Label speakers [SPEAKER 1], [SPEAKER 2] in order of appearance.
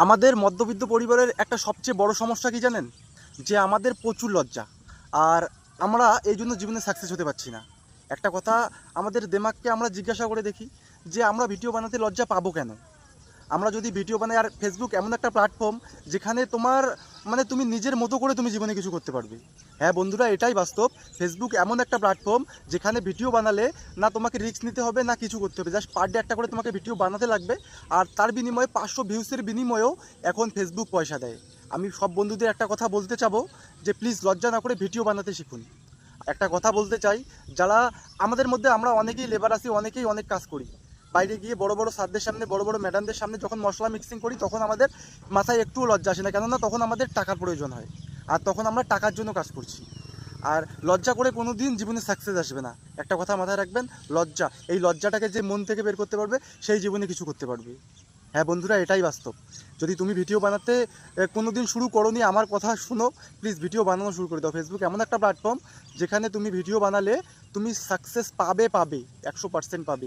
[SPEAKER 1] আমাদের মধ্যবিত্ত পরিবারের একটা সবচেয়ে বড় সমস্যা কি জানেন? যে আমাদের প্রচুর লজ্জা। আর আমরা এই জন্য জীবনে সাকসেস হতে পারছি না। একটা কথা আমাদের দিমাগকে আমরা জিজ্ঞাসা করে দেখি যে আমরা ভিডিও বানাতে লজ্জা পাবো কেন? আমরা যদি ভিডিও বানাই, আর ফেসবুক এমন একটা প্ল্যাটফর্ম যেখানে তোমার তুমি নিজের মতো করে তুমি জীবনে কিছু করতে পারবে। হ্যাঁ বন্ধুরা, এটাই বাস্তব। ফেসবুক এমন একটা প্ল্যাটফর্ম যেখানে ভিডিও বানালে না তোমাকে রিস্ক নিতে হবে না কিছু করতে হবে, জাস্ট পার ডে একটা করে তোমাকে ভিডিও বানাতে লাগবে। আর তার বিনিময়ে 500 ভিউসের বিনিময়েও এখন ফেসবুক পয়সা দেয়। আমি সব বন্ধুদের একটা কথা বলতে চাবো যে প্লিজ লজ্জা না করে ভিডিও বানাতে শিখুন। একটা কথা বলতে চাই, যারা আমাদের মধ্যে আমরা অনেকেই লেবার আছি, অনেকেই অনেক কাজ করি, বাইরে গিয়ে বড় বড় স্যারদের সামনে বড় বড় ম্যাডামদের সামনে যখন মশলা মিক্সিং করি তখন আমাদের মাথায় একটুও লজ্জা আসে না, কেননা তখন আমাদের টাকার প্রয়োজন হয়। আর তখন আমরা টাকার জন্য কাজ করছি। আর লজ্জা করে কোনো দিন জীবনে সাকসেস আসবে না। একটা কথা মাথায় রাখবেন, লজ্জা, এই লজ্জাটাকে যে মন থেকে বের করতে পারবে সেই জীবনে কিছু করতে পারবে। হ্যাঁ বন্ধুরা, এটাই বাস্তব। যদি তুমি ভিডিও বানাতে কোনো দিন শুরু করোনি, আমার কথা শুনো, প্লিজ ভিডিও বানানো শুরু করে দাও। ফেসবুক এমন একটা প্ল্যাটফর্ম যেখানে তুমি ভিডিও বানালে তুমি সাকসেস পাবে, 100% পাবে।